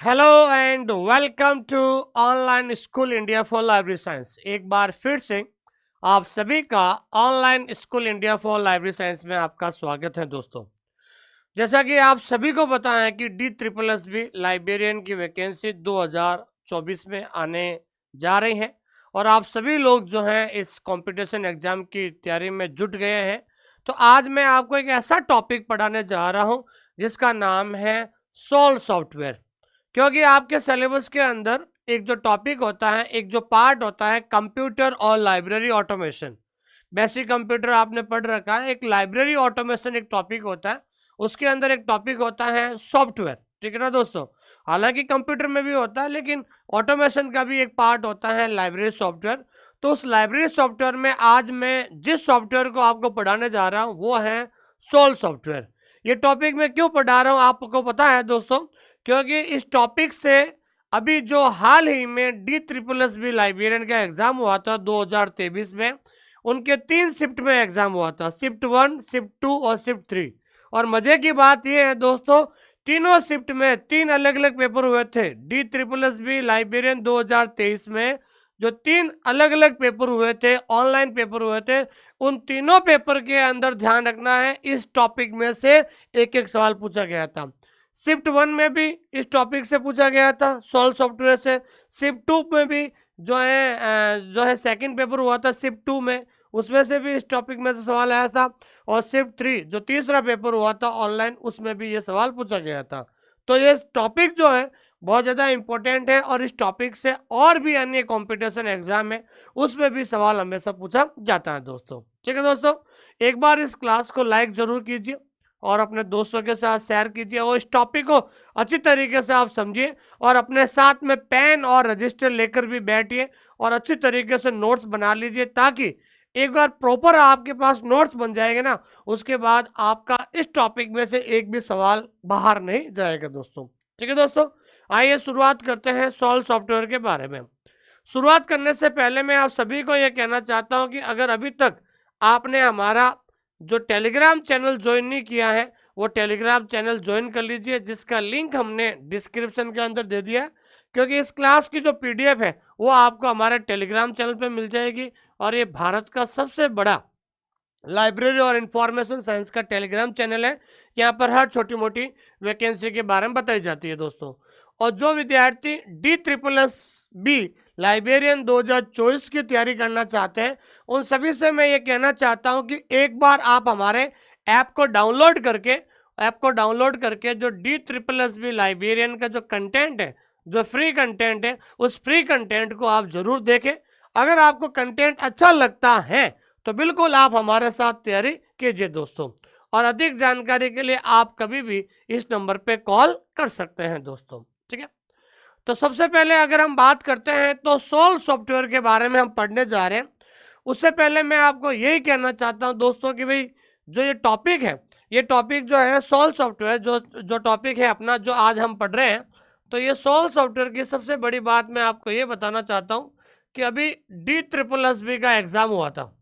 Hello and welcome to online school India for library science. एक बार फिर से आप सभी का online school India for library science में आपका स्वागत है दोस्तों। जैसा कि आप सभी को पता है कि D triple S B librarian की वैकेंसी 2024 में आने जा रही है और आप सभी लोग जो हैं इस कंपटीशन एग्जाम की तैयारी में जुट गए हैं। तो आज मैं आपको एक ऐसा टॉपिक पढ़ाने जा रहा हूं जिसका नाम है सोल सॉफ्टवेयर। क्योंकि आपके सिलेबस के अंदर एक जो टॉपिक होता है, एक जो पार्ट होता है कंप्यूटर और लाइब्रेरी ऑटोमेशन। बेसिक कंप्यूटर आपने पढ़ रखा है, एक लाइब्रेरी ऑटोमेशन एक टॉपिक होता है, उसके अंदर एक टॉपिक होता है सॉफ्टवेयर। ठीक है ना दोस्तों। हालांकि कंप्यूटर में भी होता है लेकिन ऑटोमेशन का भी एक पार्ट होता है लाइब्रेरी सॉफ्टवेयर। तो उस लाइब्रेरी सॉफ्टवेयर में आज मैं जिस सॉफ्टवेयर को आपको पढ़ाने जा रहा हूँ वो है सोल सॉफ्टवेयर। ये टॉपिक मैं क्यों पढ़ा रहा हूँ आपको पता है दोस्तों, क्योंकि इस टॉपिक से अभी जो हाल ही में D triple S B librarian का एग्जाम हुआ था 2023 में, उनके 3 शिफ्ट में एग्जाम हुआ था, शिफ्ट 1, शिफ्ट 2 और शिफ्ट 3। और मजे की बात यह है दोस्तों, तीनों शिफ्ट में 3 अलग अलग पेपर हुए थे। D triple S B librarian 2023 में जो 3 अलग अलग पेपर हुए थे, ऑनलाइन पेपर हुए थे, उन तीनों पेपर के अंदर ध्यान रखना है इस टॉपिक में से एक एक सवाल पूछा गया था। शिफ्ट 1 में भी इस टॉपिक से पूछा गया था सॉल्व सॉफ्टवेयर से। शिफ्ट 2 में भी जो है सेकंड पेपर हुआ था शिफ्ट 2 में, उसमें से भी इस टॉपिक में से सवाल आया था। और शिफ्ट 3 जो तीसरा पेपर हुआ था ऑनलाइन, उसमें भी ये सवाल पूछा गया था। तो ये टॉपिक जो है बहुत ज़्यादा इंपॉर्टेंट है और इस टॉपिक से और भी अन्य कॉम्पिटिशन एग्जाम है उसमें भी सवाल हमेशा पूछा जाता है दोस्तों। ठीक है दोस्तों, एक बार इस क्लास को लाइक जरूर कीजिए और अपने दोस्तों के साथ शेयर कीजिए और इस टॉपिक को अच्छी तरीके से आप समझिए और अपने साथ में पेन और रजिस्टर लेकर भी बैठिए और अच्छी तरीके से नोट्स बना लीजिए, ताकि एक बार प्रॉपर आपके पास नोट्स बन जाएंगे ना, उसके बाद आपका इस टॉपिक में से एक भी सवाल बाहर नहीं जाएगा दोस्तों। ठीक है दोस्तों, आइए शुरुआत करते हैं सॉल्व सॉफ्टवेयर के बारे में। शुरुआत करने से पहले मैं आप सभी को यह कहना चाहता हूं कि अगर अभी तक आपने हमारा जो टेलीग्राम चैनल ज्वाइन नहीं किया है वो टेलीग्राम चैनल ज्वाइन कर लीजिए, जिसका लिंक हमने डिस्क्रिप्शन के अंदर दे दिया है। क्योंकि इस क्लास की जो पीडीएफ है वो आपको हमारे टेलीग्राम चैनल पे मिल जाएगी और ये भारत का सबसे बड़ा लाइब्रेरी और इंफॉर्मेशन साइंस का टेलीग्राम चैनल है। यहाँ पर हर छोटी मोटी वैकेंसी के बारे में बताई जाती है दोस्तों। और जो विद्यार्थी D triple S B librarian 2024 की तैयारी करना चाहते हैं उन सभी से मैं ये कहना चाहता हूँ कि एक बार आप हमारे ऐप को डाउनलोड करके जो D triple S B librarian का जो कंटेंट है, जो फ्री कंटेंट है, उस फ्री कंटेंट को आप जरूर देखें। अगर आपको कंटेंट अच्छा लगता है तो बिल्कुल आप हमारे साथ तैयारी कीजिए दोस्तों। और अधिक जानकारी के लिए आप कभी भी इस नंबर पे कॉल कर सकते हैं दोस्तों। ठीक है, तो सबसे पहले अगर हम बात करते हैं तो सोल सॉफ्टवेयर के बारे में हम पढ़ने जा रहे हैं। उससे पहले मैं आपको यही कहना चाहता हूं दोस्तों कि भाई जो ये टॉपिक है, ये टॉपिक जो है सोल सॉफ्टवेयर, जो जो टॉपिक है अपना जो आज हम पढ़ रहे हैं, तो ये सोल सॉफ्टवेयर की सबसे बड़ी बात मैं आपको ये बताना चाहता हूँ कि अभी डी ट्रिपल एस बी का एग्जाम हुआ था।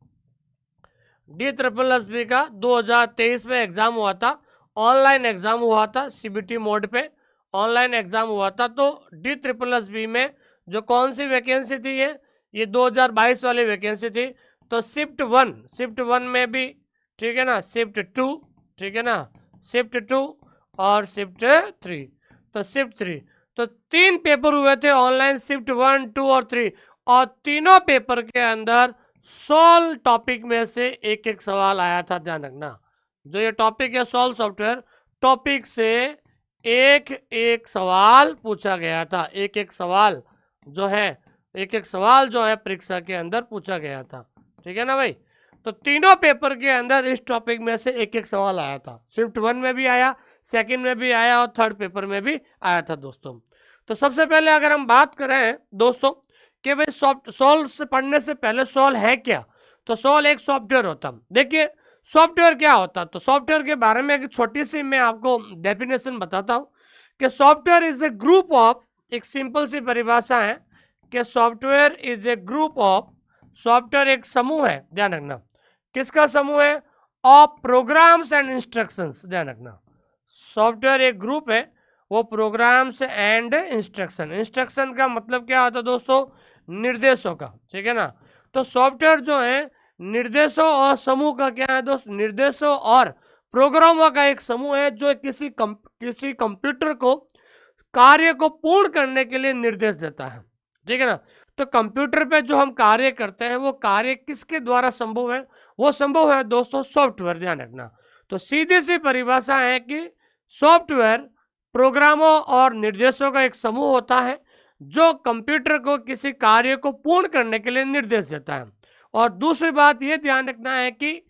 डी ट्रिपल एस बी का 2023 में एग्जाम हुआ था, ऑनलाइन एग्जाम हुआ था, सीबीटी मोड पे ऑनलाइन एग्जाम हुआ था। तो डी ट्रिपल एस बी में जो कौन सी वैकेंसी थी, ये 2022 वाली वैकेंसी थी। तो शिफ्ट वन में भी, ठीक है ना, शिफ्ट 2, ठीक है ना, शिफ्ट 2 और शिफ्ट 3। तो शिफ्ट 3, तो 3 पेपर हुए थे ऑनलाइन, शिफ्ट 1, 2 और 3। और तीनों पेपर के अंदर सोल टॉपिक में से एक एक सवाल आया था, ध्यान रखना। जो ये टॉपिक है सोल सॉफ्टवेयर टॉपिक से एक एक सवाल पूछा गया था, एक एक सवाल जो है, एक एक सवाल जो है परीक्षा के अंदर पूछा गया था। ठीक है ना भाई, तो तीनों पेपर के अंदर इस टॉपिक में से एक एक सवाल आया था। शिफ्ट 1 में भी आया, सेकंड में भी आया और थर्ड पेपर में भी आया था दोस्तों। तो सबसे पहले अगर हम बात करें दोस्तों कि भाई सोल से पढ़ने से पहले सोल है क्या, तो सोल एक सॉफ्टवेयर होता। देखिए सॉफ्टवेयर क्या होता, तो सॉफ्टवेयर के बारे में एक छोटी सी मैं आपको डेफिनेशन बताता हूं कि software is A group of, एक सिंपल सी परिभाषा है कि software is A group of, software एक समूह है, ध्यान रखना, किसका समूह है, ऑफ प्रोग्राम्स एंड इंस्ट्रक्शंस। ध्यान रखना, सॉफ्टवेयर एक ग्रुप है वो प्रोग्राम्स एंड इंस्ट्रक्शन। इंस्ट्रक्शन का मतलब क्या होता है दोस्तों, निर्देशों का, ठीक है ना। तो सॉफ्टवेयर जो है निर्देशों और समूह का क्या है दोस्त, निर्देशों और प्रोग्रामों का एक समूह है जो किसी कंप्यूटर को कार्य को पूर्ण करने के लिए निर्देश देता है, ठीक है ना। तो कंप्यूटर पे जो हम कार्य करते हैं वो कार्य किसके द्वारा संभव है, वो संभव है दोस्तों सॉफ्टवेयर, ध्यान रखना। तो सीधी सी परिभाषा है कि सॉफ्टवेयर प्रोग्रामों और निर्देशों का एक समूह होता है जो कंप्यूटर को किसी कार्य को पूर्ण करने के लिए निर्देश देता है। और दूसरी बात ये ध्यान रखना है कि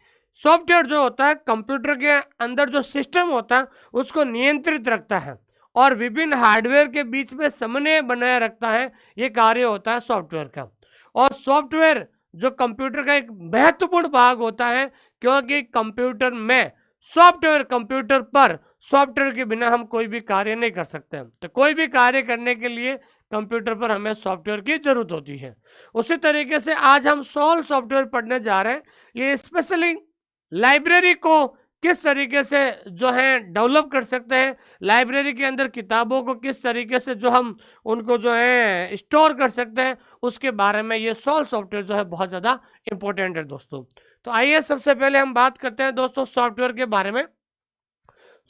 सॉफ्टवेयर जो होता है कंप्यूटर के अंदर जो सिस्टम होता है उसको नियंत्रित रखता है और विभिन्न हार्डवेयर के बीच में समन्वय बनाए रखता है, ये कार्य होता है सॉफ्टवेयर का। और सॉफ्टवेयर जो कंप्यूटर का एक महत्वपूर्ण भाग होता है, क्योंकि कंप्यूटर में कंप्यूटर पर सॉफ्टवेयर के बिना हम कोई भी कार्य नहीं कर सकते। तो कोई भी कार्य करने के लिए कंप्यूटर पर हमें सॉफ्टवेयर की जरूरत होती है। उसी तरीके से आज हम सॉल्व सॉफ्टवेयर पढ़ने जा रहे हैं। ये स्पेशली लाइब्रेरी को किस तरीके से जो है डेवलप कर सकते हैं, लाइब्रेरी के अंदर किताबों को किस तरीके से जो हम उनको जो है स्टोर कर सकते हैं, उसके बारे में ये सॉल्व सॉफ्टवेयर जो है बहुत ज़्यादा इंपॉर्टेंट है दोस्तों। तो आइए सबसे पहले हम बात करते हैं दोस्तों सॉफ्टवेयर के बारे में।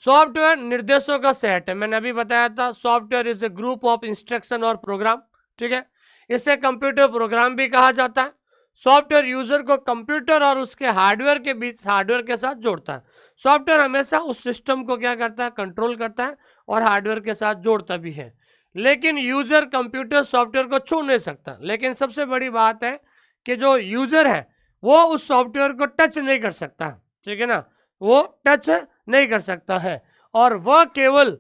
सॉफ्टवेयर निर्देशों का सेट है, मैंने अभी बताया था software is A group of instruction और प्रोग्राम, ठीक है। इसे कंप्यूटर प्रोग्राम भी कहा जाता है। सॉफ्टवेयर यूजर को कंप्यूटर और उसके हार्डवेयर के बीच हार्डवेयर के साथ जोड़ता है। सॉफ्टवेयर हमेशा उस सिस्टम को क्या करता है, कंट्रोल करता है और हार्डवेयर के साथ जोड़ता भी है। लेकिन यूजर कंप्यूटर सॉफ्टवेयर को छू नहीं सकता। लेकिन सबसे बड़ी बात है कि जो यूजर है वो उस सॉफ्टवेयर को टच नहीं कर सकता, ठीक है ना, वो टच नहीं कर सकता है। और वह केवल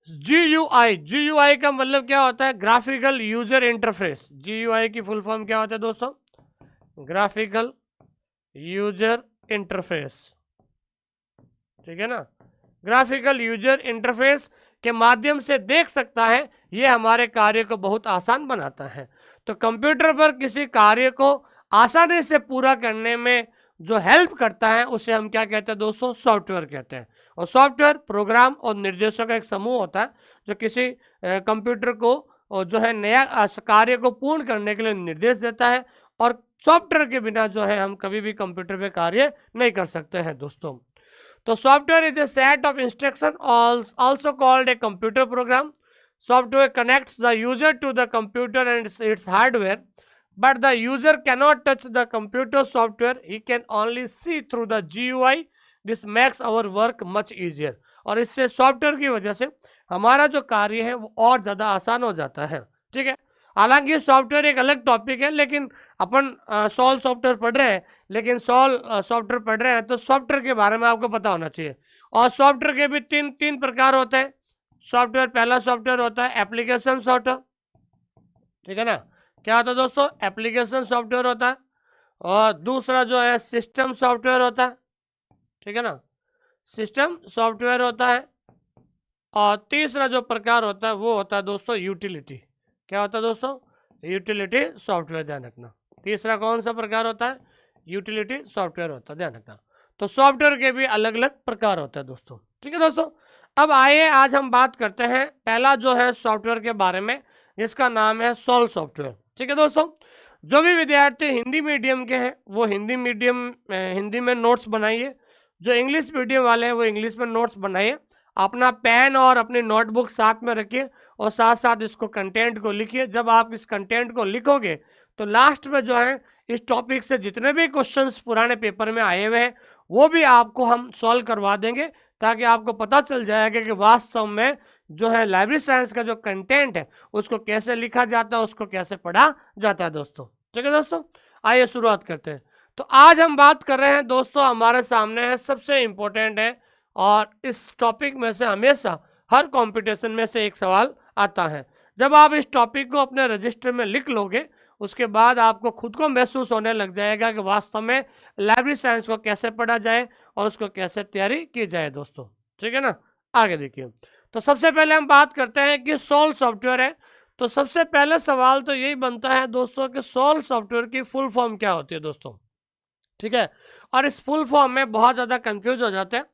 GUI का मतलब क्या होता है, ग्राफिकल यूजर इंटरफेस। GUI की फुल फॉर्म क्या होता है दोस्तों, ग्राफिकल यूजर इंटरफेस, ठीक है ना। ग्राफिकल यूजर इंटरफेस के माध्यम से देख सकता है, ये हमारे कार्य को बहुत आसान बनाता है। तो कंप्यूटर पर किसी कार्य को आसानी से पूरा करने में जो हेल्प करता है उसे हम क्या कहते हैं दोस्तों, सॉफ्टवेयर कहते हैं। और सॉफ्टवेयर प्रोग्राम और निर्देशों का एक समूह होता है जो किसी कंप्यूटर को जो है नया कार्य को पूर्ण करने के लिए निर्देश देता है। और सॉफ्टवेयर के बिना जो है हम कभी भी कंप्यूटर पे कार्य नहीं कर सकते हैं दोस्तों। तो software is a set of instruction also called a computer program. Software connects the user to the computer and its hardware, but the user cannot touch the computer software, he can only see through the GUI. this makes our work much easier। और इससे software की वजह से हमारा जो कार्य है वो और ज़्यादा आसान हो जाता है, ठीक है। हालांकि सॉफ्टवेयर एक अलग टॉपिक है, लेकिन अपन सॉल्व सॉफ्टवेयर पढ़ रहे हैं, लेकिन सॉफ्टवेयर पढ़ रहे हैं तो सॉफ्टवेयर के बारे में आपको पता होना चाहिए। और सॉफ्टवेयर के भी तीन प्रकार होते हैं सॉफ्टवेयर। पहला सॉफ्टवेयर होता है एप्लीकेशन सॉफ्टवेयर, ठीक है ना, क्या होता है दोस्तों, एप्लीकेशन सॉफ्टवेयर होता है। और दूसरा जो है सिस्टम सॉफ्टवेयर होता है, ठीक है ना, सिस्टम सॉफ्टवेयर होता है। और तीसरा जो प्रकार होता है वो होता है दोस्तों यूटिलिटी। क्या होता है दोस्तों, यूटिलिटी सॉफ्टवेयर, ध्यान रखना। तीसरा कौन सा प्रकार होता है, यूटिलिटी सॉफ्टवेयर होता है, ध्यान रखना। तो सॉफ्टवेयर के भी अलग अलग प्रकार होते हैं दोस्तों, ठीक है दोस्तों। अब आइए आज हम बात करते हैं पहला जो है सॉफ्टवेयर के बारे में, जिसका नाम है सॉल्व सॉफ्टवेयर, ठीक है दोस्तों। जो भी विद्यार्थी हिंदी मीडियम के हैं वो हिंदी में नोट्स बनाइए। जो इंग्लिश मीडियम वाले हैं वो इंग्लिश में नोट्स बनाइए। अपना पेन और अपनी नोटबुक साथ में रखिए और साथ साथ इसको कंटेंट को लिखिए। जब आप इस कंटेंट को लिखोगे तो लास्ट में जो है इस टॉपिक से जितने भी क्वेश्चंस पुराने पेपर में आए हुए हैं वो भी आपको हम सॉल्व करवा देंगे, ताकि आपको पता चल जाएगा कि वास्तव में जो है लाइब्रेरी साइंस का जो कंटेंट है उसको कैसे लिखा जाता है, उसको कैसे पढ़ा जाता है दोस्तों, ठीक है दोस्तों। आइए शुरुआत करते हैं। तो आज हम बात कर रहे हैं दोस्तों, हमारे सामने है सबसे इम्पोर्टेंट है और इस टॉपिक में से हमेशा हर कंपटीशन में से एक सवाल आता है। जब आप इस टॉपिक को अपने रजिस्टर में लिख लोगे उसके बाद आपको खुद को महसूस होने लग जाएगा कि वास्तव में लाइब्रेरी साइंस को कैसे पढ़ा जाए और उसको कैसे तैयारी की जाए दोस्तों, ठीक है ना। आगे देखिए, तो सबसे पहले हम बात करते हैं कि सॉल्व सॉफ्टवेयर है। तो सबसे पहले सवाल तो यही बनता है दोस्तों कि सॉल्व सॉफ्टवेयर की फुल फॉर्म क्या होती है दोस्तों, ठीक है। और इस फुल फॉर्म में बहुत ज़्यादा कंफ्यूज हो जाते हैं।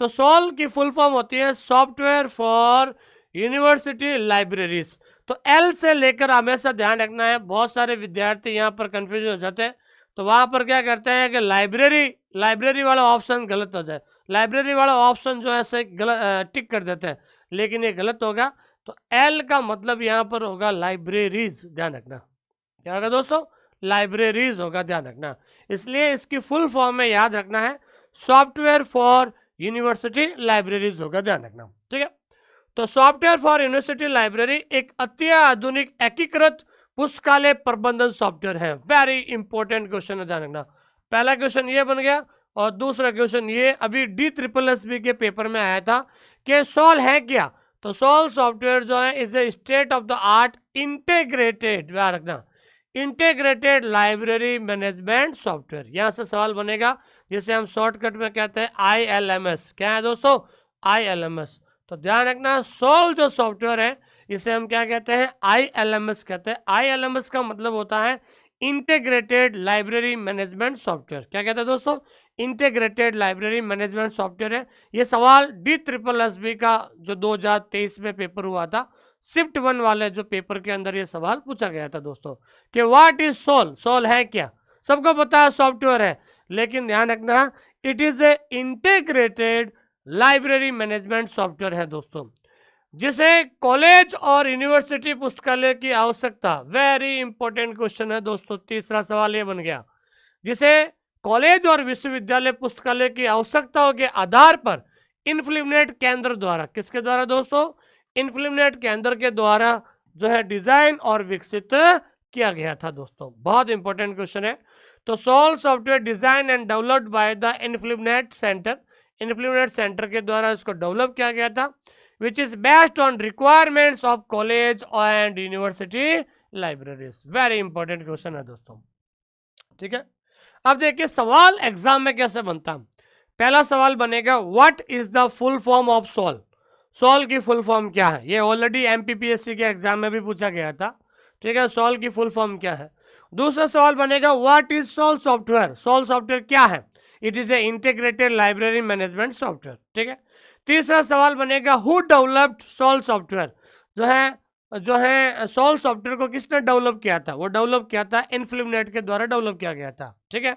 तो सॉल्व की फुल फॉर्म होती है सॉफ्टवेयर फॉर यूनिवर्सिटी लाइब्रेरीज। तो एल से लेकर हमेशा ध्यान रखना है, बहुत सारे विद्यार्थी यहाँ पर कंफ्यूज हो जाते हैं, तो वहां पर क्या करते हैं कि लाइब्रेरी वाला ऑप्शन गलत हो जाए, लाइब्रेरी वाला ऑप्शन जो है से गलत टिक कर देते हैं, लेकिन ये गलत होगा। तो एल का मतलब यहाँ पर होगा लाइब्रेरीज, ध्यान रखना क्या होगा दोस्तों, लाइब्रेरीज होगा, ध्यान रखना। इसलिए इसकी फुल फॉर्म में याद रखना है, सॉफ्टवेयर फॉर यूनिवर्सिटी लाइब्रेरीज होगा, ध्यान रखना, ठीक है। तो सॉफ्टवेयर फॉर यूनिवर्सिटी लाइब्रेरी एक अति आधुनिक एकीकृत पुस्तकालय प्रबंधन सॉफ्टवेयर है। वेरी इंपॉर्टेंट क्वेश्चन है, ध्यान रखना। पहला क्वेश्चन ये बन गया, और दूसरा क्वेश्चन ये अभी DSSB के पेपर में आया था कि सोल है क्या। तो सोल सॉफ्टवेयर जो है is a state of the art integrated, ध्यान रखना, इंटीग्रेटेड लाइब्रेरी मैनेजमेंट सॉफ्टवेयर। यहां से सवाल बनेगा जिसे हम शॉर्टकट में कहते हैं ILMS। क्या है दोस्तों, ILMS। तो ध्यान रखना, सोल जो सॉफ्टवेयर है इसे हम क्या कहते हैं, ILMS कहते हैं। ILMS का मतलब होता है इंटीग्रेटेड लाइब्रेरी मैनेजमेंट सॉफ्टवेयर। क्या कहते हैं दोस्तों, इंटीग्रेटेड लाइब्रेरी मैनेजमेंट सॉफ्टवेयर है। ये सवाल DSSB का जो 2023 में पेपर हुआ था, शिफ्ट 1 वाले जो पेपर के अंदर ये सवाल पूछा गया था दोस्तों कि व्हाट इज सोल, सोल है क्या। सबको पता है सॉफ्टवेयर है, लेकिन ध्यान रखना it is a integrated library management software है दोस्तों, जिसे कॉलेज और यूनिवर्सिटी पुस्तकालय की आवश्यकता, वेरी इंपॉर्टेंट क्वेश्चन है दोस्तों, तीसरा सवाल ये बन गया, जिसे कॉलेज और विश्वविद्यालय पुस्तकालय की आवश्यकताओं के आधार पर इन्फ्लिमनेट केंद्र द्वारा, किसके द्वारा दोस्तों, इन्फ्लिमनेट केंद्र के द्वारा जो है डिजाइन और विकसित किया गया था दोस्तों। बहुत इंपॉर्टेंट क्वेश्चन है। तो SOUL software design and developed by the INFLIBNET centre, INFLIBNET centre के द्वारा इसको डेवलप किया गया था, which is based on requirements of college and university libraries. Very important question है दोस्तों, ठीक है। अब देखिए सवाल एग्जाम में कैसे बनता है। पहला सवाल बनेगा what is the full form of SOUL, SOUL की फुल फॉर्म क्या है। ये ऑलरेडी MPPSC के एग्जाम में भी पूछा गया था, ठीक है, सोल की फुल फॉर्म क्या है। दूसरा सवाल बनेगा what is SOUL software, SOUL software क्या है, it is a integrated library management software, ठीक है। तीसरा सवाल बनेगा हु डेवलप्ड सोल सॉफ्टवेयर, जो है सोल सॉफ्टवेयर को किसने डेवलप किया था, वो डेवलप किया था इन्फ्लिमनेट के द्वारा डेवलप किया गया था, ठीक है।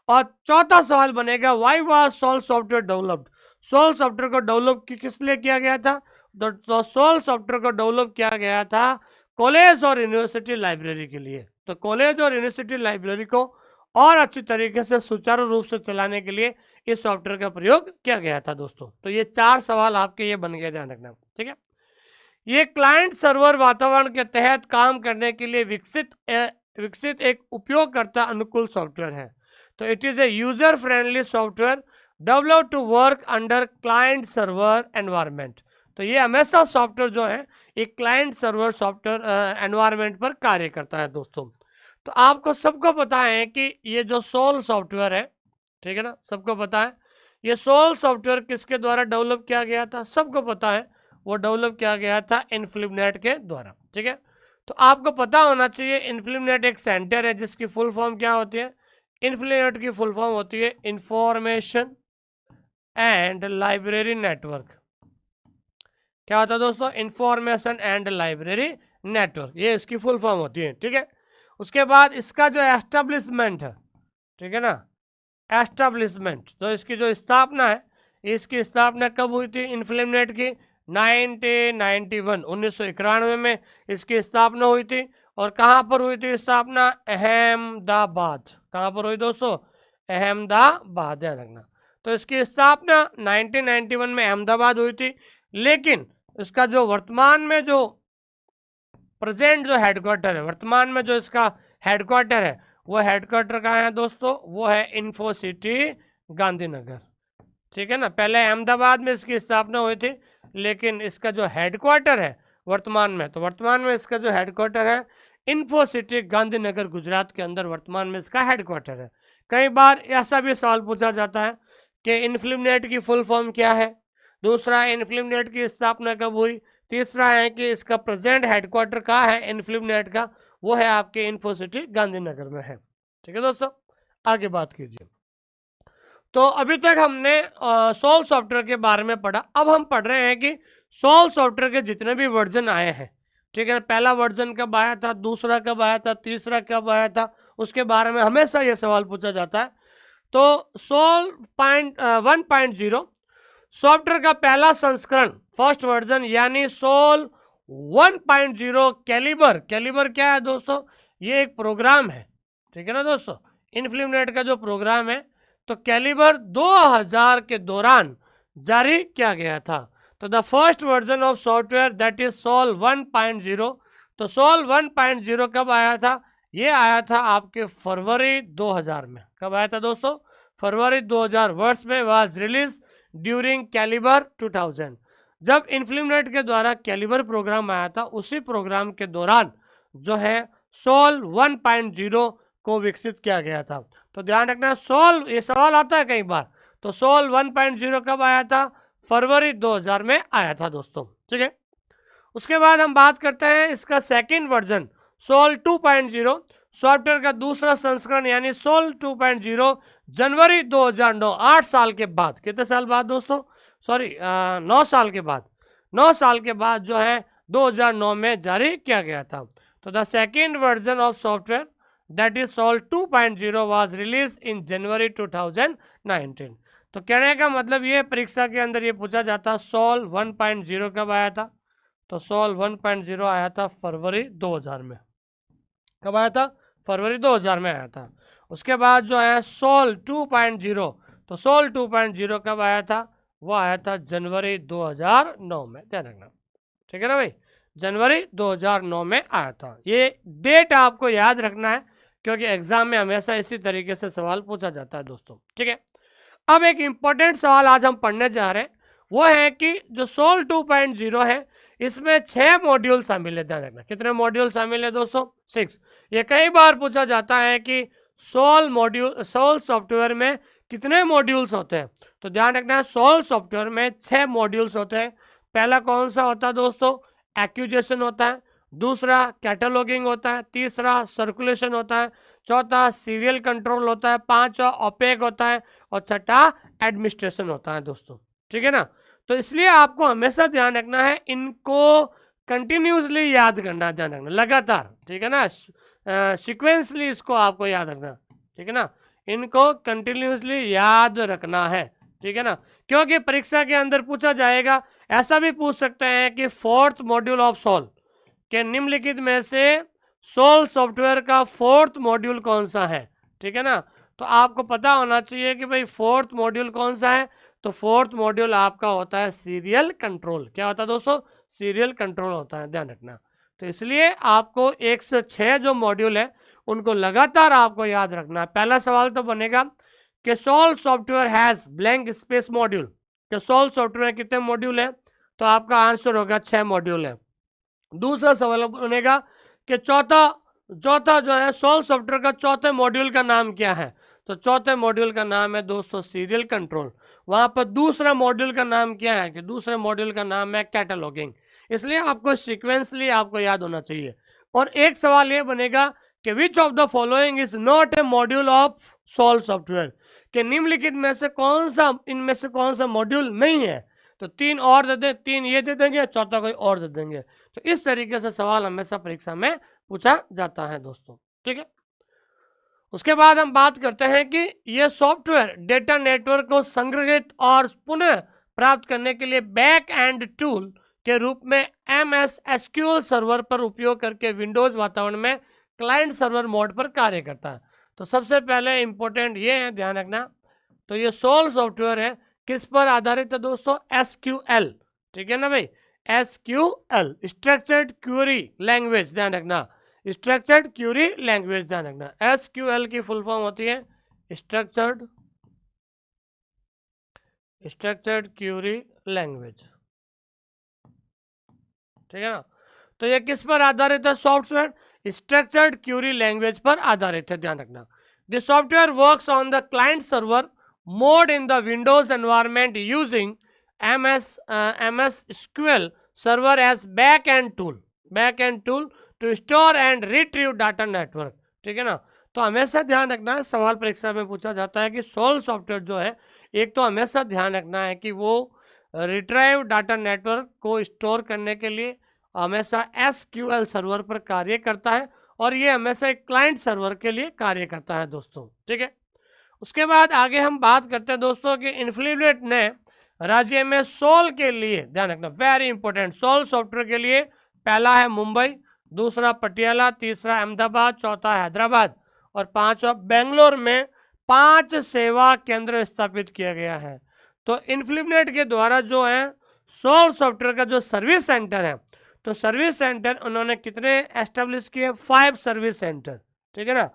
और चौथा सवाल बनेगा why was SOUL software developed, SOUL software को डेवलप किस लिए किया गया था। तो सोल सॉफ्टवेयर को डेवलप किया गया था कॉलेज और यूनिवर्सिटी लाइब्रेरी के लिए। तो कॉलेज और यूनिवर्सिटी लाइब्रेरी को और अच्छी तरीके से सुचारू रूप से चलाने के लिए इस सॉफ्टवेयर का प्रयोग किया गया था दोस्तों। तो ये 4 सवाल आपके ये बन गए, ध्यान रखना, ठीक है। ये क्लाइंट सर्वर वातावरण के तहत काम करने के लिए विकसित एक उपयोगकर्ता अनुकूल सॉफ्टवेयर है। तो it is a user friendly software develop to work under client server environment. तो ये हमेशा सॉफ्टवेयर जो है एक क्लाइंट सर्वर सॉफ्टवेयर एनवायरनमेंट पर कार्य करता है दोस्तों। तो आपको सबको पता है कि ये जो सोल सॉफ्टवेयर है, ठीक है ना, सबको पता है ये सोल सॉफ्टवेयर किसके द्वारा डेवलप किया गया था, सबको पता है वो डेवलप किया गया था इन्फ्लिमनेट के द्वारा, ठीक है। तो आपको पता होना चाहिए इन्फ्लिमनेट एक सेंटर है जिसकी फुल फॉर्म क्या होती है, इन्फ्लिमनेट की फुल फॉर्म होती है इंफॉर्मेशन एंड लाइब्रेरी नेटवर्क। क्या होता है दोस्तों, इंफॉर्मेशन एंड लाइब्रेरी नेटवर्क, ये इसकी फुल फॉर्म होती है, ठीक है। उसके बाद इसका जो एस्टेब्लिशमेंट है, ठीक है ना, एस्टेब्लिशमेंट, तो इसकी जो स्थापना है, इसकी स्थापना कब हुई थी इन्फ्लिमनेट की, 1991 में इसकी स्थापना हुई थी। और कहाँ पर हुई थी स्थापना, अहमदाबाद। कहाँ पर हुई दोस्तों, अहमदाबाद, ध्यान रखना। तो इसकी स्थापना 1991 में अहमदाबाद हुई थी, लेकिन इसका जो वर्तमान में जो प्रेजेंट जो हेडक्वार्टर है, वर्तमान में जो इसका हेडक्वार्टर है, वो हेडक्वार्टर कहाँ है दोस्तों, वो है इन्फोसिटी गांधीनगर, ठीक है ना। पहले अहमदाबाद में इसकी स्थापना हुई थी, लेकिन इसका जो हेडक्वार्टर है वर्तमान में, तो वर्तमान में इसका जो हेडक्वार्टर है इन्फोसिटी गांधीनगर गुजरात के अंदर वर्तमान में इसका हेडक्वार्टर है। कई बार ऐसा भी सवाल पूछा जाता है कि इन्फ्लिमनेट की फुल फॉर्म क्या है, दूसरा इन्फ्लिमनेट की स्थापना कब हुई, तीसरा है कि इसका प्रेजेंट हेडक्वार्टर कहाँ है इन्फ्लिमनेट का, वो है आपके इन्फोसिटी गांधीनगर में है, ठीक है दोस्तों। आगे बात कीजिए। तो अभी तक हमने सोल सॉफ्टवेयर के बारे में पढ़ा, अब हम पढ़ रहे हैं कि सोल सॉफ्टवेयर के जितने भी वर्जन आए हैं, ठीक है, पहला वर्जन कब आया था, दूसरा कब आया था, तीसरा कब आया था, उसके बारे में हमेशा ये सवाल पूछा जाता है। तो सोल 1.0 सॉफ्टवेयर का पहला संस्करण, फर्स्ट वर्जन, यानी सोल 1.0 कैलिबर। कैलिबर क्या है दोस्तों, ये एक प्रोग्राम है, ठीक है ना दोस्तों, इनफ्लिमनेट का जो प्रोग्राम है, तो कैलिबर 2000 के दौरान जारी किया गया था। तो the first version of software that is SOUL 1.0। तो सोल 1.0 कब आया था, ये आया था आपके फरवरी 2000 में। कब आया था दोस्तों, फरवरी 2000 वर्ष में वाज रिलीज ड्यूरिंग कैलिबर 2000। जब इन्फ्लिमनेट के द्वारा कैलिबर प्रोग्राम आया था, उसी प्रोग्राम के दौरान जो है सोल 1.0 को विकसित किया गया था। तो ध्यान रखना, सोल, ये सवाल आता है कई बार, तो सोल 1.0 कब आया था, फरवरी 2000 में आया था दोस्तों, ठीक है। उसके बाद हम बात करते हैं इसका सेकंड वर्जन, सोल 2.0, सॉफ्टवेयर का दूसरा संस्करण यानी सोल 2.0 जनवरी 2009, 8 साल के बाद, कितने साल बाद दोस्तों, सॉरी 9 साल के बाद, 9 साल के बाद जो है 2009 में जारी किया गया था। तो the second version of software that is SOUL 2.0 was release in January 2019। तो कहने का मतलब ये, परीक्षा के अंदर ये पूछा जाता, सोल 1.0 कब आया था, तो सोल 1.0 आया था फरवरी 2000 में। कब आया था, फरवरी 2000 में आया था। उसके बाद जो है सोल 2.0, तो सोल 2.0 कब आया था, वो आया था जनवरी 2009 में, ध्यान रखना, ठीक है ना भाई, जनवरी 2009 में आया था। ये डेट आपको याद रखना है, क्योंकि एग्जाम में हमेशा इसी तरीके से सवाल पूछा जाता है दोस्तों, ठीक है। अब एक इंपॉर्टेंट सवाल आज हम पढ़ने जा रहे हैं, वो है कि जो सोल 2.0 है, इसमें 6 मॉड्यूल शामिल है, ध्यान रखना, कितने मॉड्यूल शामिल है दोस्तों, 6। ये कई बार पूछा जाता है कि सोल सॉफ्टवेयर में कितने मॉड्यूल्स होते हैं, तो ध्यान रखना, सोल सॉफ्टवेयर में 6 मॉड्यूल्स होते हैं। पहला कौन सा होता है दोस्तों, एक्यूजेशन होता है, दूसरा कैटलॉगिंग होता है, तीसरा सर्कुलेशन होता है, चौथा सीरियल कंट्रोल होता है, पांचवा ओपेक होता है, और छठा एडमिनिस्ट्रेशन होता है दोस्तों, ठीक है ना। तो इसलिए आपको हमेशा ध्यान रखना है, इनको कंटिन्यूसली याद करना, ध्यान रखना लगातार, ठीक है ना, सीक्वेंसली इसको आपको याद रखना, ठीक है ना, इनको कंटिन्यूसली याद रखना है, ठीक है ना, क्योंकि परीक्षा के अंदर पूछा जाएगा, ऐसा भी पूछ सकते हैं कि फोर्थ मॉड्यूल ऑफ सोल के निम्नलिखित में से सोल सॉफ्टवेयर का फोर्थ मॉड्यूल कौन सा है, ठीक है ना। तो आपको पता होना चाहिए कि भाई फोर्थ मॉड्यूल कौन सा है, तो फोर्थ मॉड्यूल आपका होता है सीरियल कंट्रोल। क्या होता है दोस्तों, सीरियल कंट्रोल होता है, ध्यान रखना। तो इसलिए आपको 1 से 6 जो मॉड्यूल है, उनको लगातार आपको याद रखना है। पहला सवाल तो बनेगा कि SOUL software has blank space module, कि सोल सॉफ्टवेयर कितने मॉड्यूल है, तो आपका आंसर होगा 6 मॉड्यूल है। दूसरा सवाल बनेगा कि चौथा चौथा जो है सोल सॉफ्टवेयर का चौथे मॉड्यूल का नाम क्या है, तो चौथे मॉड्यूल का नाम है दोस्तों सीरियल कंट्रोल। वहां पर दूसरा मॉड्यूल का नाम क्या है, कि दूसरे मॉड्यूल का नाम है कैटलॉगिंग। इसलिए आपको सीक्वेंसली आपको याद होना चाहिए। और एक सवाल ये बनेगा कि which of the following is not a module of SOUL software, कि निम्नलिखित में से कौन सा, इनमें से कौन सा मॉड्यूल नहीं है, तो 3 और दे दें, 3 ये दे देंगे, चौथा कोई और दे देंगे। तो इस तरीके से सवाल हमेशा परीक्षा में पूछा जाता है दोस्तों, ठीक है। उसके बाद हम बात करते हैं कि यह सॉफ्टवेयर डेटा नेटवर्क को संग्रहित और पुनः प्राप्त करने के लिए बैक एंड टूल के रूप में MS SQL सर्वर पर उपयोग करके विंडोज वातावरण में क्लाइंट सर्वर मोड पर कार्य करता है। तो सबसे पहले इंपॉर्टेंट ये है, ध्यान रखना, तो ये सोल सॉफ्टवेयर है, किस पर आधारित है दोस्तों, SQL, ठीक है ना भाई, SQL स्ट्रक्चर्ड क्वेरी लैंग्वेज, ध्यान रखना, स्ट्रक्चर्ड क्वेरी लैंग्वेज, ध्यान रखना। SQL की फुल फॉर्म होती है स्ट्रक्चर्ड क्वेरी लैंग्वेज, ठीक है ना। तो ये किस पर आधारित है, सॉफ्टवेयर स्ट्रक्चर्ड क्वेरी लैंग्वेज पर आधारित है, ध्यान रखना। The software works on the client server mode in the Windows environment using MS SQL server as back end tool to store and retrieve data network, ठीक है ना। तो हमेशा ध्यान रखना है, सवाल परीक्षा में पूछा जाता है कि सोल सॉफ्टवेयर जो है, एक तो हमेशा ध्यान रखना है कि वो रिट्राइव डाटा नेटवर्क को स्टोर करने के लिए हमेशा SQL सर्वर पर कार्य करता है, और ये हमेशा एक क्लाइंट सर्वर के लिए कार्य करता है दोस्तों। ठीक है, उसके बाद आगे हम बात करते हैं दोस्तों कि इन्फ्लिनेट ने राज्य में सोल के लिए, ध्यान रखना वेरी इंपॉर्टेंट, सोल सॉफ्टवेयर के लिए पहला है मुंबई, दूसरा पटियाला, तीसरा अहमदाबाद, चौथा हैदराबाद और पांचवा बेंगलोर में 5 सेवा केंद्र स्थापित किया गया है। तो इन्फ्लिनेट के द्वारा जो है सोल सॉफ्टवेयर का जो सर्विस सेंटर है, तो सर्विस सेंटर उन्होंने कितने एस्टेब्लिश किए? 5 सर्विस सेंटर। ठीक है ना,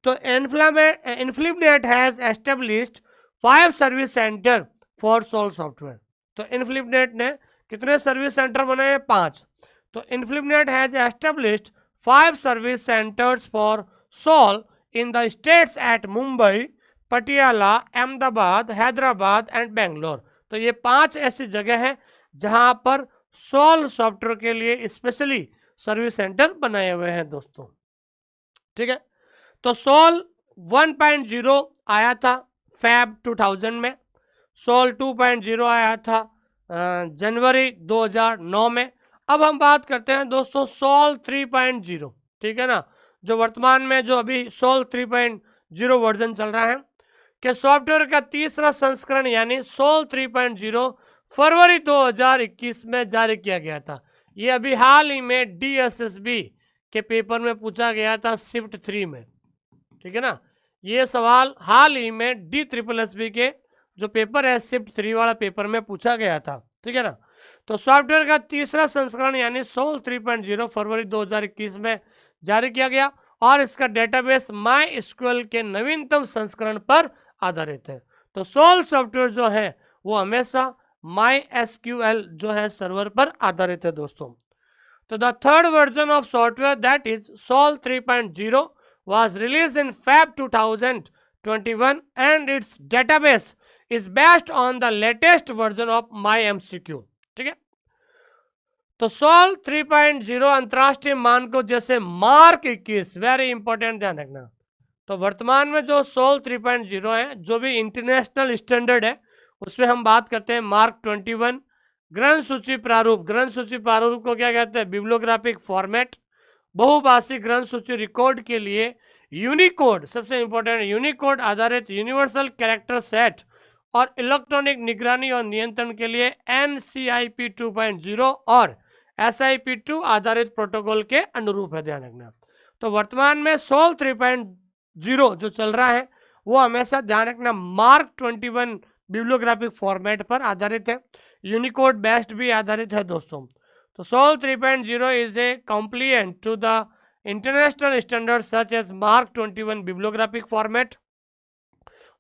तो INFLIBNET has established 5 service centre for SOUL software. तो इन्फ्लिनेट ने कितने सर्विस सेंटर बनाए? 5। तो INFLIBNET has established 5 service centres for SOUL in the states at Mumbai, Patiala, Ahmedabad, Hyderabad and Bangalore. तो ये 5 ऐसी जगह है जहां पर सोल सॉफ्टवेयर के लिए स्पेशली सर्विस सेंटर बनाए हुए हैं दोस्तों। ठीक है, तो सोल 1.0 आया था फैब 2000 में, सोल 2.0 आया था जनवरी 2009 में। अब हम बात करते हैं दोस्तों सोल 3.0। ठीक है ना, जो वर्तमान में जो अभी सोल 3.0 वर्जन चल रहा है कि सॉफ्टवेयर का तीसरा संस्करण यानी सोल 3.0 फरवरी 2021 में जारी किया गया था। ये अभी हाल ही में DSSB के पेपर में पूछा गया था शिफ्ट 3 में। ठीक है ना, ये सवाल हाल ही में DSSB के जो पेपर है शिफ्ट 3 वाला पेपर में पूछा गया था। ठीक है ना, तो सॉफ्टवेयर का तीसरा संस्करण यानी सोल 3.0 फरवरी 2021 में जारी किया गया और इसका डेटाबेस MySQL के नवीनतम संस्करण पर आधारित है। तो सोल सॉफ्टवेयर जो है वो हमेशा MySQL जो है सर्वर पर आधारित है दोस्तों। तो the third version of software that is SOUL 3.0 was released in Feb 2021 and its database is based on the latest version of MyMCQ। ठीक है, तो सोल 3.0 अंतरराष्ट्रीय मानकों जैसे मार्क 21, वेरी इंपॉर्टेंट, ध्यान रखना। तो वर्तमान में जो सोल 3.0 है, जो भी इंटरनेशनल स्टैंडर्ड है, उसमें हम बात करते हैं मार्क 21, ग्रंथ सूची प्रारूप। ग्रंथ सूची प्रारूप को क्या कहते हैं? Bibliographic format. बहुभाषी ग्रंथ सूची रिकॉर्ड के लिए यूनिकोड, सबसे इंपॉर्टेंट, यूनिकोड आधारित यूनिवर्सल कैरेक्टर सेट और इलेक्ट्रॉनिक निगरानी और नियंत्रण के लिए NCIP 2.0 और SIP2 आधारित प्रोटोकॉल के अनुरूप है, ध्यान रखना। तो वर्तमान में सोल 3.0 जो चल रहा है वो हमेशा ध्यान रखना मार्क 21 बिब्लियोग्राफिक फॉर्मेट पर आधारित है, यूनिकोड बेस्ड भी आधारित है दोस्तों। तो soul 3.0 is a compliant to the international standards such as Mark 21 bibliographic format।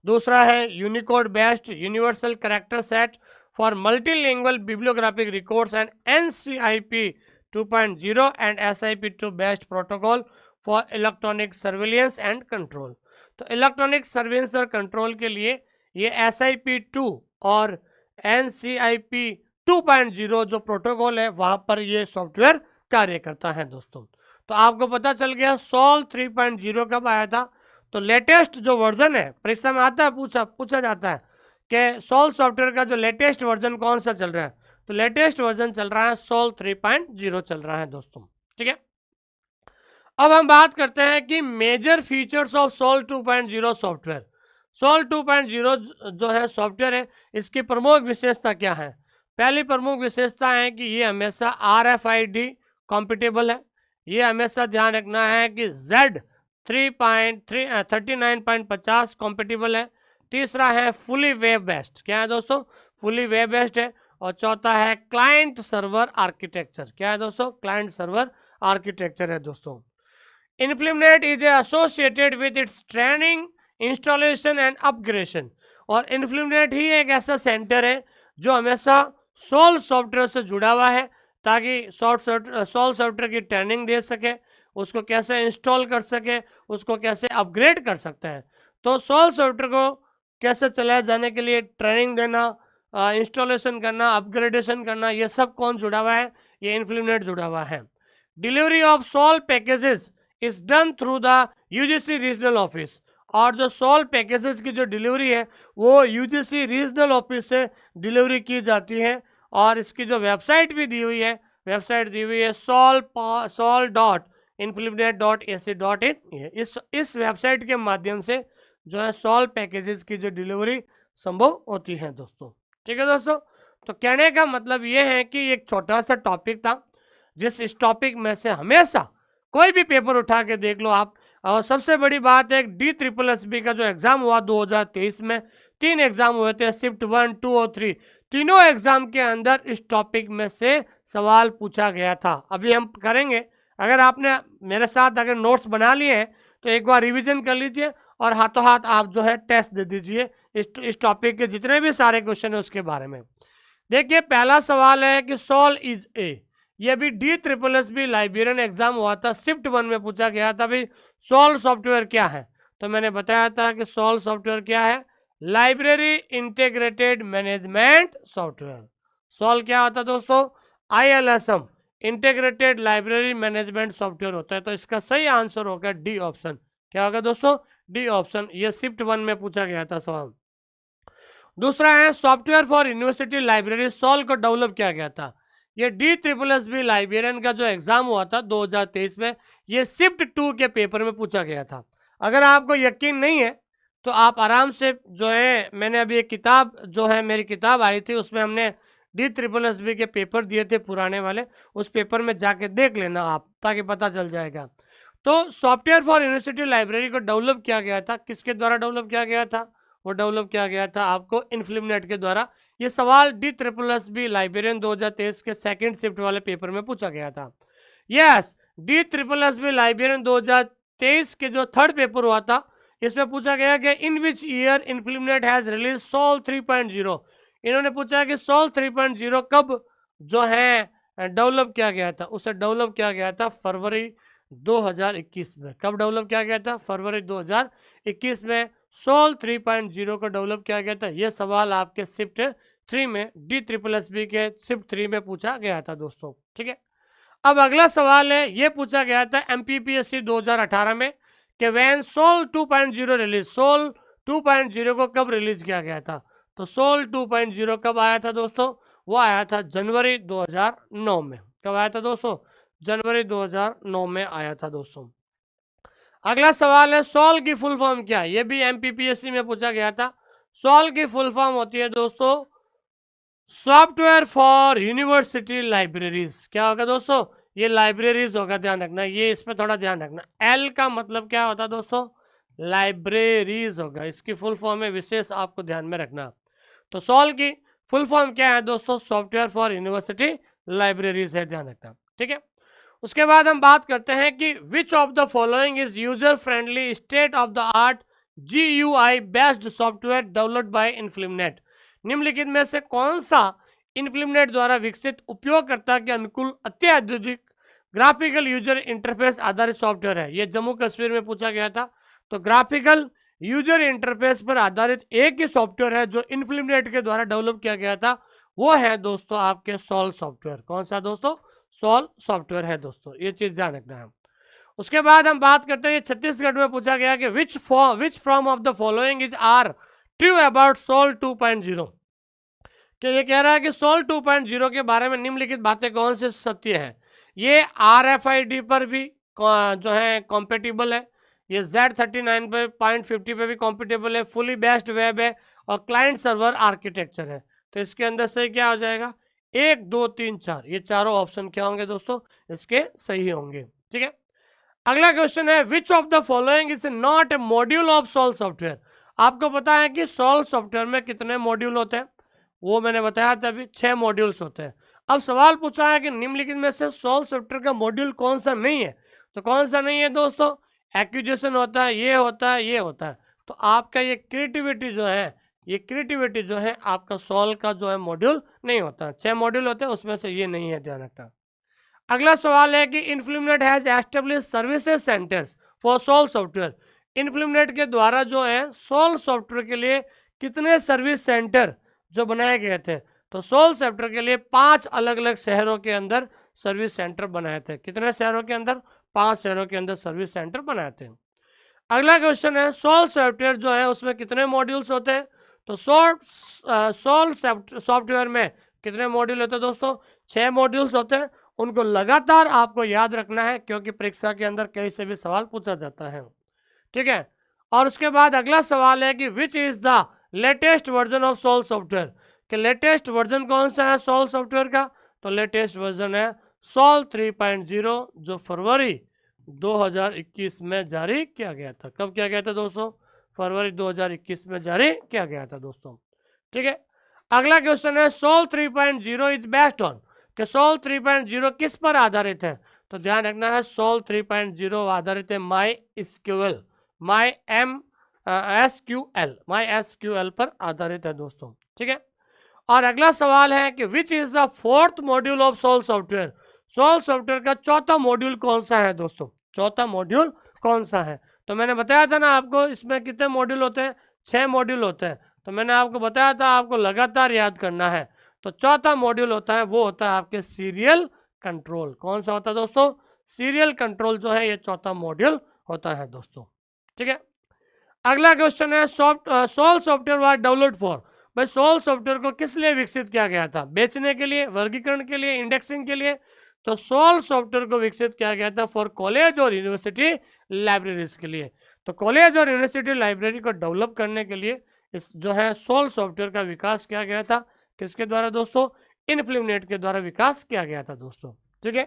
दूसरा है Unicode based universal character set for multilingual bibliographic records and NCIP 2.0 and SIP2 based protocol for electronic surveillance and control. तो electronic surveillance और control के लिए ये SIP2 और NCIP 2.0 जो protocol है वहां पर ये सॉफ्टवेयर कार्य करता है दोस्तों। तो आपको पता चल गया सोल 3.0 कब आया था। तो लेटेस्ट जो वर्जन है, परीक्षा में आता है, पूछा जाता है कि सोल सॉफ्टवेयर का जो लेटेस्ट वर्जन कौन सा चल रहा है, तो लेटेस्ट वर्जन चल रहा है सोल 3.0 चल रहा है दोस्तों। ठीक है, अब हम बात करते हैं कि major features of SOUL 2.0 software. SOUL 2.0 जो है सॉफ्टवेयर है, इसकी प्रमुख विशेषता क्या है? पहली प्रमुख विशेषता है कि ये हमेशा RFID कॉम्पिटेबल है। ये हमेशा ध्यान रखना है कि Z3950 कॉम्पिटेबल है। तीसरा है फुली वेब बेस्ड, क्या है दोस्तों? फुली वेब बेस्ड है। और चौथा है क्लाइंट सर्वर आर्किटेक्चर, क्या है दोस्तों? क्लाइंट सर्वर आर्किटेक्चर है दोस्तों। INFLIBNET is associated with its training, installation and upgradation. और इन्फ्लिनेट ही एक ऐसा सेंटर है जो हमेशा सोल सॉफ्टवेयर से जुड़ा हुआ है ताकि सोल सॉफ्टवेयर की ट्रेनिंग दे सके, उसको कैसे इंस्टॉल कर सके, उसको कैसे अपग्रेड कर सकते हैं। तो सोल सॉफ्टवेयर को कैसे चलाए जाने के लिए ट्रेनिंग देना, इंस्टॉलेशन करना, अपग्रेडेशन करना, ये सब कौन जुड़ा हुआ है? ये इन्फ्लिनेट जुड़ा हुआ है। Delivery of SOUL packages is done through the UGC regional office. और जो सॉल्व पैकेजेस की जो डिलीवरी है वो यूजीसी रीजनल ऑफिस से डिलीवरी की जाती है। और इसकी जो वेबसाइट भी दी हुई है, वेबसाइट दी हुई है sol.influnet.ac.in। इस वेबसाइट के माध्यम से जो है सॉल्व पैकेजेस की जो डिलीवरी संभव होती है दोस्तों। ठीक है दोस्तों, तो कहने का मतलब ये है कि एक छोटा सा टॉपिक था, इस टॉपिक में से हमेशा कोई भी पेपर उठा के देख लो आप। और सबसे बड़ी बात है, DSSB का जो एग्जाम हुआ 2023 में, 3 एग्जाम हुए थे, शिफ्ट 1, 2 और 3। तीनों एग्जाम के अंदर इस टॉपिक में से सवाल पूछा गया था। अभी हम करेंगे, अगर आपने मेरे साथ अगर नोट्स बना लिए हैं तो एक बार रिवीजन कर लीजिए और हाथों हाथ आप जो है टेस्ट दे दीजिए इस टॉपिक के जितने भी सारे क्वेश्चन है उसके बारे में। देखिए पहला सवाल है कि सॉल इज ए, ये भी DSSB लाइब्रेरियन एग्जाम हुआ था, शिफ्ट 1 में पूछा गया था भाई सॉल्व सॉफ्टवेयर क्या है। तो मैंने बताया था कि सॉल्व सॉफ्टवेयर क्या है, library integrated management software. Solve क्या होता है दोस्तों, ILSM, integrated library management software होता है। तो इसका सही आंसर होगा डी ऑप्शन। क्या होगा दोस्तों, डी ऑप्शन। ये शिफ्ट 1 में पूछा गया था सवाल। दूसरा है software for university library, solve को डेवलप किया गया था। ये DSSB लाइब्रेरियन का जो एग्जाम हुआ था 2023 में, ये शिफ्ट 2 के पेपर में पूछा गया था। अगर आपको यकीन नहीं है तो आप आराम से जो है, मैंने अभी एक किताब जो है, मेरी किताब आई थी, उसमें हमने DSSB के पेपर दिए थे पुराने वाले, उस पेपर में जाके देख लेना आप, ताकि पता चल जाएगा। तो सॉफ्टवेयर फॉर यूनिवर्सिटी लाइब्रेरी को डेवलप किया गया था, किसके द्वारा डेवलप किया गया था, वो डेवलप किया गया था आपको इन्फ्लिमनेट के द्वारा। ये सवाल DSSB लाइब्रेरियन 2023 के सेकंड शिफ्ट वाले पेपर में पूछा गया था। यस, DSSB लाइब्रेरियन 2023 के जो थर्ड पेपर हुआ था, इसमें पूछा गया कि in which year INFLIBNET has release SOUL 3.0। इन्होंने पूछा कि सॉल्व 3.0 कब जो है डेवलप किया गया था, उसे डेवलप किया गया था फरवरी 2021 में। कब डेवलप किया गया था, फरवरी 2021 में सॉल्व 3.0 को डेवलप किया गया था। यह सवाल आपके शिफ्ट 3 में, DSSB के शिफ्ट 3 में पूछा गया था दोस्तों। ठीक है, अब अगला सवाल है, यह पूछा गया था MPPSC 2018 में कि व्हेन सॉल्व 2.0 रिलीज, सॉल्व 2.0 को कब रिलीज किया गया था। तो सॉल्व 2.0 कब आया था दोस्तों, वो आया था जनवरी 2009 में। कब आया था दोस्तों, जनवरी 2009 में आया था दोस्तों। अगला सवाल है सॉल्व की फुल फॉर्म क्या है, ये भी MPPSC में पूछा गया था। सॉल्व की फुल फॉर्म होती है दोस्तों सॉफ्टवेयर फॉर यूनिवर्सिटी लाइब्रेरीज। क्या होगा दोस्तों, ये लाइब्रेरीज होगा, ध्यान रखना, ये इसमें थोड़ा ध्यान रखना। एल का मतलब क्या होता है दोस्तों, लाइब्रेरीज होगा, इसकी फुल फॉर्म है, विशेष आपको ध्यान में रखना। तो सॉल्व की फुल फॉर्म क्या है दोस्तों, सॉफ्टवेयर फॉर यूनिवर्सिटी लाइब्रेरीज है, ध्यान रखना। ठीक है, उसके बाद हम बात करते हैं कि which of the following is user friendly state of the art GUI based software developed by INFLIBNET. निम्नलिखित में से कौन सा इन्फ्लिमनेट द्वारा विकसित उपयोगकर्ता के अनुकूल अत्याधुनिक ग्राफिकल यूजर इंटरफेस आधारित सॉफ्टवेयर है। यह जम्मू कश्मीर में पूछा गया था। तो ग्राफिकल यूजर इंटरफेस पर आधारित एक ही सॉफ्टवेयर है जो इन्फ्लिमनेट के द्वारा डेवलप किया गया था, वो है दोस्तों आपके सॉल्व सॉफ्टवेयर। कौन सा दोस्तों, सॉल्व सॉफ्टवेयर है दोस्तों, ये चीज ध्यान रखना है। उसके बाद हम बात करते हैं, छत्तीसगढ़ में पूछा गया कि which from of the following is are true about SOUL 2.0। कि ये कह रहा है कि सॉल्व 2.0 के बारे में निम्नलिखित बातें कौन से सत्य है। ये RFID पर भी जो है कॉम्पेटिबल है, ये Z39 पे 0.50 पे भी कॉम्पेटिबल है, फुली बेस्ड वेब है और क्लाइंट सर्वर आर्किटेक्चर है। तो इसके अंदर से क्या हो जाएगा, 1 2 3 4, ये चारों ऑप्शन क्या होंगे दोस्तों, इसके सही होंगे। ठीक है, अगला क्वेश्चन है विच of the following is not a module of solve software. आपको पता है कि सॉल्व सॉफ्टवेयर में कितने मॉड्यूल होते हैं, वो मैंने बताया था अभी, 6 मॉड्यूल्स होते हैं। अब सवाल पूछा है कि निम्नलिखित में से सॉल्व सॉफ्टवेयर का मॉड्यूल कौन सा नहीं है। तो कौन सा नहीं है दोस्तों, एक्विजिशन होता है, ये होता है, ये होता है। तो आपका ये क्रिएटिविटी जो है, ये क्रिएटिविटी जो है आपका सॉल्व का जो है मॉड्यूल नहीं होता। 6 मॉड्यूल होते हैं, उसमें से ये नहीं है, ध्यान रखना। अगला सवाल है कि INFLIBNET has establish services centres for SOUL software. INFLIBNET के द्वारा जो है सॉल्व सॉफ्टवेयर के लिए कितने सर्विस सेंटर जो बनाए गए थे। तो सॉल्व सॉफ्टवेयर के लिए 5 अलग अलग शहरों के अंदर सर्विस सेंटर बनाए थे। कितने शहरों के अंदर, 5 शहरों के अंदर सर्विस सेंटर बनाए थे। अगला क्वेश्चन है सोल सॉफ्टवेयर जो है उसमें कितने मॉड्यूल्स होते हैं? तो सोल सॉफ्टवेयर में कितने मॉड्यूल होते हैं दोस्तों? 6 मॉड्यूल्स होते हैं। उनको लगातार आपको याद रखना है क्योंकि परीक्षा के अंदर कहीं से भी सवाल पूछा जाता है। ठीक है। और उसके बाद अगला सवाल है कि which is the latest version of SOUL software, कि लेटेस्ट वर्जन कौन सा है सोल सॉफ्टवेयर का? तो लेटेस्ट वर्जन है सोल 3.0 जो फरवरी 2021 में जारी किया गया था। कब किया गया था दोस्तों? फरवरी 2021 में जारी किया गया था दोस्तों। ठीक है। अगला क्वेश्चन है सोल 3.0 इज बेस्ड ऑन, कि सोल 3.0 किस पर आधारित है? तो ध्यान रखना है सोल 3.0 आधारित है माई एसक्यूएल, माई एसक्यूएल पर आधारित है दोस्तों। ठीक है। और अगला सवाल है कि which is the fourth module of SOUL software, SOUL software का चौथा मॉड्यूल कौन सा है दोस्तों? चौथा मॉड्यूल कौन सा है? तो मैंने बताया था ना आपको इसमें कितने मॉड्यूल होते हैं? 6 मॉड्यूल होते हैं। तो मैंने आपको बताया था आपको लगातार याद करना है। तो चौथा मॉड्यूल होता है वो होता है आपके सीरियल कंट्रोल। कौन सा होता है दोस्तों? सीरियल कंट्रोल जो है ये चौथा मॉड्यूल होता है दोस्तों। ठीक है। अगला क्वेश्चन है SOUL software was developed for, भाई सोल सॉफ्टवेयर को किस लिए विकसित किया गया था? बेचने के लिए, वर्गीकरण के लिए, इंडेक्सिंग के लिए? तो सोल सॉफ्टवेयर को विकसित किया गया था फॉर कॉलेज और यूनिवर्सिटी लाइब्रेरीज के लिए। तो कॉलेज और यूनिवर्सिटी लाइब्रेरी को डेवलप करने के लिए इस जो है सोल सॉफ्टवेयर का विकास किया गया था। किसके द्वारा दोस्तों? इनफ्लुनेट के द्वारा विकास किया गया था दोस्तों। ठीक है।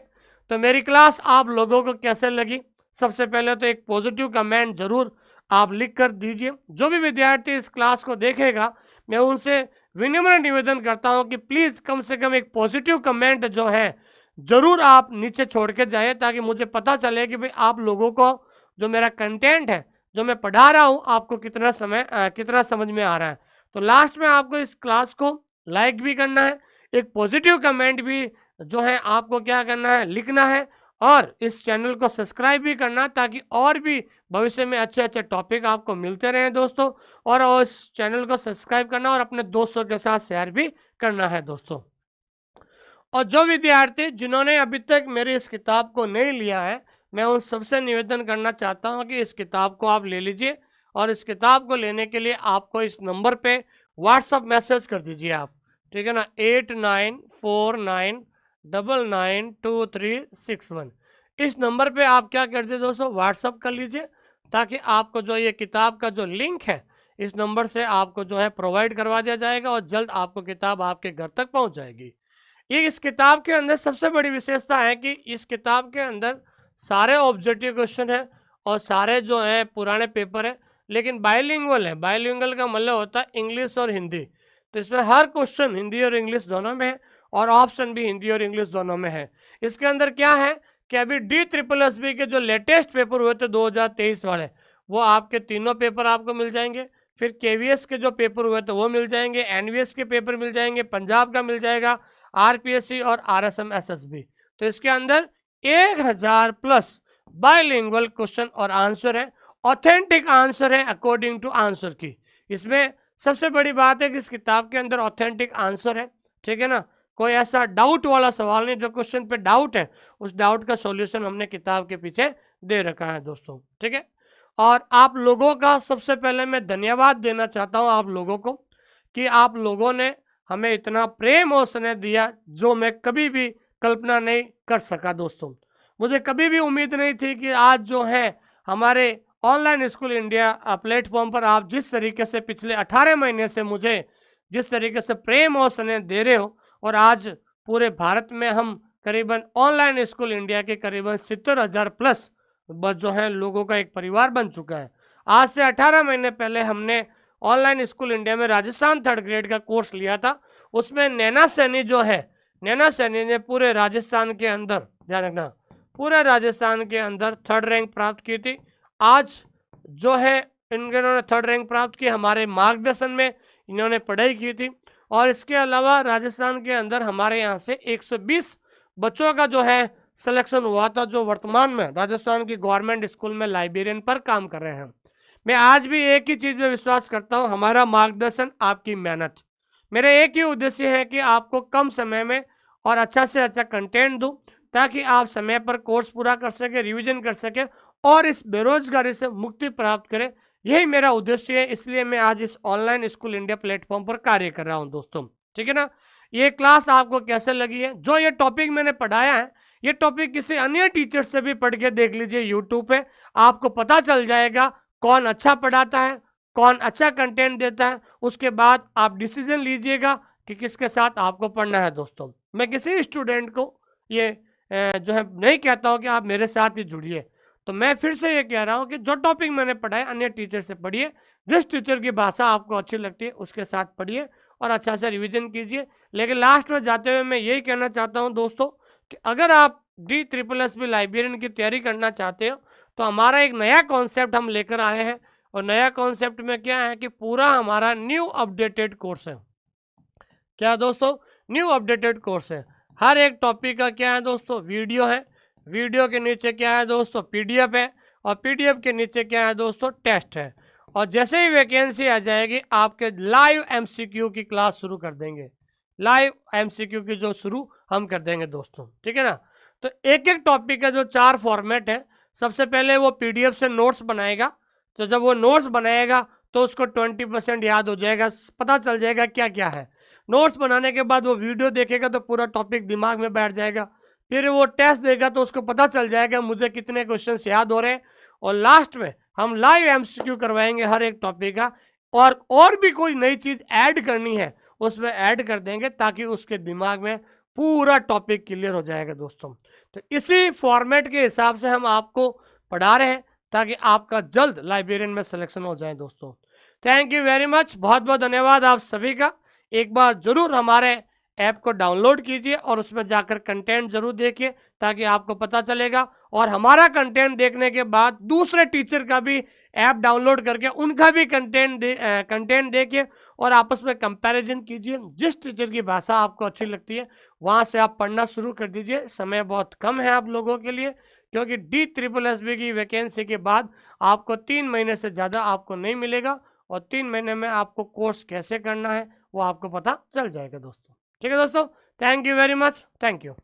तो मेरी क्लास आप लोगों को कैसे लगी? सबसे पहले तो एक पॉजिटिव कमेंट जरूर आप लिख कर दीजिए। जो भी विद्यार्थी इस क्लास को देखेगा मैं उनसे विनम्र निवेदन करता हूं कि प्लीज कम से कम एक पॉजिटिव कमेंट जो है जरूर आप नीचे छोड़ के जाए, ताकि मुझे पता चले कि भाई आप लोगों को जो मेरा कंटेंट है जो मैं पढ़ा रहा हूं आपको कितना समझ में आ रहा है। तो लास्ट में आपको इस क्लास को लाइक भी करना है, एक पॉजिटिव कमेंट भी जो है आपको क्या करना है? लिखना है, और इस चैनल को सब्सक्राइब भी करना ताकि और भी भविष्य में अच्छे अच्छे टॉपिक आपको मिलते रहें दोस्तों। और उस चैनल को सब्सक्राइब करना और अपने दोस्तों के साथ शेयर भी करना है दोस्तों। और जो विद्यार्थी जिन्होंने अभी तक मेरी इस किताब को नहीं लिया है मैं उन सबसे निवेदन करना चाहता हूं कि इस किताब को आप ले लीजिए। और इस किताब को लेने के लिए आपको इस नंबर पे व्हाट्सअप मैसेज कर दीजिए आप। ठीक है ना, 8949992361। इस नंबर पे आप क्या कर दीजिए दोस्तों? व्हाट्सअप कर लीजिए, ताकि आपको जो ये किताब का जो लिंक है इस नंबर से आपको जो है प्रोवाइड करवा दिया जाएगा और जल्द आपको किताब आपके घर तक पहुंच जाएगी। ये इस किताब के अंदर सबसे बड़ी विशेषता है कि इस किताब के अंदर सारे ऑब्जेक्टिव क्वेश्चन है और सारे जो है पुराने पेपर है, लेकिन बाइलिंगुअल है। बाइलिंगुअल का मतलब होता है इंग्लिश और हिंदी। तो इसमें हर क्वेश्चन हिंदी और इंग्लिश दोनों में है और ऑप्शन भी हिंदी और इंग्लिश दोनों में है। इसके अंदर क्या है कि अभी DSSB के जो लेटेस्ट पेपर हुए थे 2023 वाले वो आपके तीनों पेपर आपको मिल जाएंगे। फिर KVS के जो पेपर हुए थे वो मिल जाएंगे, NVS के पेपर मिल जाएंगे, पंजाब का मिल जाएगा, RPSC और RSM SSB। तो इसके अंदर 1000 प्लस बाइलिंगुअल क्वेश्चन और आंसर है, ऑथेंटिक आंसर है अकॉर्डिंग टू आंसर की। इसमें सबसे बड़ी बात है कि इस किताब के अंदर ऑथेंटिक आंसर है। ठीक है ना, कोई ऐसा डाउट वाला सवाल नहीं, जो क्वेश्चन पे डाउट है उस डाउट का सॉल्यूशन हमने किताब के पीछे दे रखा है दोस्तों। ठीक है। और आप लोगों का सबसे पहले मैं धन्यवाद देना चाहता हूं आप लोगों को कि आप लोगों ने हमें इतना प्रेम और स्नेह दिया जो मैं कभी भी कल्पना नहीं कर सका दोस्तों। मुझे कभी भी उम्मीद नहीं थी कि आज जो है हमारे ऑनलाइन स्कूल इंडिया प्लेटफॉर्म पर आप जिस तरीके से पिछले 18 महीने से मुझे जिस तरीके से प्रेम और स्नेह दे रहे हो, और आज पूरे भारत में हम करीबन ऑनलाइन स्कूल इंडिया के करीबन 70,000 प्लस जो है लोगों का एक परिवार बन चुका है। आज से 18 महीने पहले हमने ऑनलाइन स्कूल इंडिया में राजस्थान 3rd ग्रेड का कोर्स लिया था। उसमें नैना सैनी जो है, नैना सैनी ने पूरे राजस्थान के अंदर, ध्यान रखना, पूरे राजस्थान के अंदर 3rd रैंक प्राप्त की थी। आज जो है इन्होंने 3rd रैंक प्राप्त की, हमारे मार्गदर्शन में इन्होंने पढ़ाई की थी। और इसके अलावा राजस्थान के अंदर हमारे यहाँ से 120 बच्चों का जो है सिलेक्शन हुआ था, जो वर्तमान में राजस्थान की गवर्नमेंट स्कूल में लाइब्रेरियन पर काम कर रहे हैं। मैं आज भी एक ही चीज में विश्वास करता हूं, हमारा मार्गदर्शन, आपकी मेहनत। मेरा एक ही उद्देश्य है कि आपको कम समय में और अच्छा से अच्छा कंटेंट दूं, ताकि आप समय पर कोर्स पूरा कर सके, रिवीजन कर सके और इस बेरोजगारी से मुक्ति प्राप्त करें। यही मेरा उद्देश्य है, इसलिए मैं आज इस ऑनलाइन स्कूल इंडिया प्लेटफॉर्म पर कार्य कर रहा हूं दोस्तों। ठीक है ना। ये क्लास आपको कैसे लगी है? जो ये टॉपिक मैंने पढ़ाया है, ये टॉपिक किसी अन्य टीचर से भी पढ़ के देख लीजिए यूट्यूब पे, आपको पता चल जाएगा कौन अच्छा पढ़ाता है, कौन अच्छा कंटेंट देता है। उसके बाद आप डिसीजन लीजिएगा कि किसके साथ आपको पढ़ना है दोस्तों। मैं किसी स्टूडेंट को ये जो है नहीं कहता हूँ कि आप मेरे साथ ही जुड़िए। तो मैं फिर से ये कह रहा हूँ कि जो टॉपिक मैंने पढ़ाया अन्य टीचर से पढ़िए, जिस टीचर की भाषा आपको अच्छी लगती है उसके साथ पढ़िए और अच्छा से रिवीजन कीजिए। लेकिन लास्ट में जाते हुए मैं यही कहना चाहता हूँ दोस्तों कि अगर आप DSSB लाइब्रेरियन की तैयारी करना चाहते हो तो हमारा एक नया कॉन्सेप्ट हम लेकर आए हैं। और नया कॉन्सेप्ट में क्या है कि पूरा हमारा न्यू अपडेटेड कोर्स है। क्या दोस्तों? न्यू अपडेटेड कोर्स है। हर एक टॉपिक का क्या है दोस्तों? वीडियो है। वीडियो के नीचे क्या है दोस्तों? PDF है। और PDF के नीचे क्या है दोस्तों? टेस्ट है। और जैसे ही वैकेंसी आ जाएगी आपके लाइव MCQ की क्लास शुरू कर देंगे। लाइव MCQ की जो शुरू हम कर देंगे दोस्तों। ठीक है ना। तो एक एक टॉपिक का जो 4 फॉर्मेट है, सबसे पहले वो PDF से नोट्स बनाएगा। तो जब वो नोट्स बनाएगा तो उसको 20% याद हो जाएगा, पता चल जाएगा क्या क्या है। नोट्स बनाने के बाद वो वीडियो देखेगा तो पूरा टॉपिक दिमाग में बैठ जाएगा। फिर वो टेस्ट देगा तो उसको पता चल जाएगा मुझे कितने क्वेश्चंस याद हो रहे हैं। और लास्ट में हम लाइव MCQ करवाएंगे हर एक टॉपिक का। और भी कोई नई चीज ऐड करनी है उसमें ऐड कर देंगे ताकि उसके दिमाग में पूरा टॉपिक क्लियर हो जाएगा दोस्तों। तो इसी फॉर्मेट के हिसाब से हम आपको पढ़ा रहे हैं ताकि आपका जल्द लाइब्रेरियन में सिलेक्शन हो जाए दोस्तों। थैंक यू वेरी मच, बहुत बहुत धन्यवाद आप सभी का। एक बार जरूर हमारे ऐप को डाउनलोड कीजिए और उसमें जाकर कंटेंट जरूर देखिए ताकि आपको पता चलेगा। और हमारा कंटेंट देखने के बाद दूसरे टीचर का भी ऐप डाउनलोड करके उनका भी कंटेंट देखिए और आपस में कंपैरिजन कीजिए। जिस टीचर की भाषा आपको अच्छी लगती है वहाँ से आप पढ़ना शुरू कर दीजिए। समय बहुत कम है आप लोगों के लिए, क्योंकि DSSB की वैकेंसी के बाद आपको 3 महीने से ज़्यादा आपको नहीं मिलेगा। और 3 महीने में आपको कोर्स कैसे करना है वो आपको पता चल जाएगा दोस्तों। ठीक है दोस्तों, thank you very much, thank you.